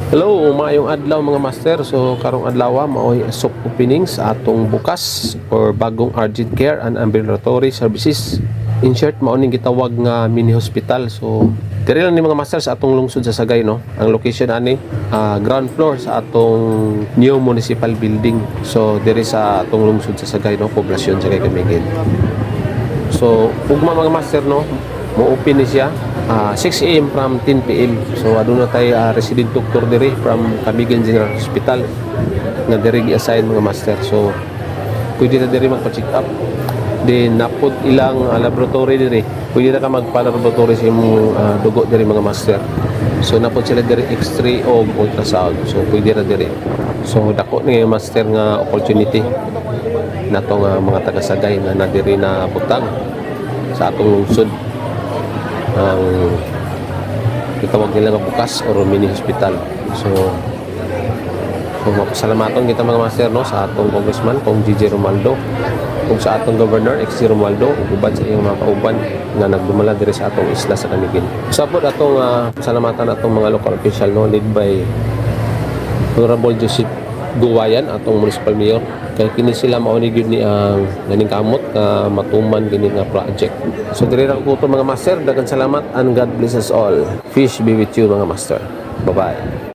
Hello, maayong adlaw mga master. So karong adlaw maoy soft opening sa atong bukas or bagong urgent care and ambulatory services. In short, mao ning gitawag nga mini hospital. So diri lang ni mga master sa atong lungsod sa Sagay, no. Ang location ani ground floor sa atong new municipal building. So diri sa atong lungsod sa Sagay, no, poblasyon Sagay Camiguin. So ugma mga master, no, mo open ni siya 6 a.m. from 10 p.m. So aduna tay resident doctor diri from Camiguin General Hospital nga diri gi-assign mga master. So pwede na diri magpa-check up. Then napod ilang laboratory diri. Pwede na ka magpa-laboratory sa imong dugo diri mga master. So napod sila diri X-ray o ultrasound. So pwede na diri. So dako ni master nga opportunity nato nga mga taga Sagay na nadiri na butang sa atong lungsod ang itawag nila nga bukas or mini hospital. So mapasalamaton kita mga master, no, sa atong congressman kung Gigi Romualdo, kung sa atong governor X. Romualdo, ubad sa iyang mga kauban nga nagdumala diri sa atong isla sa Camiguin. Sapod atong pasalamatan atong mga local official, no, led by Honorable Joseph Guwayan, atong municipal mayor, kay kini sila mauni gyud ni ang ganing kamot nga matuman gini nga project. So diri ra ko to mga master, daghang salamat and God bless us all. Fish be with you mga master. Bye bye.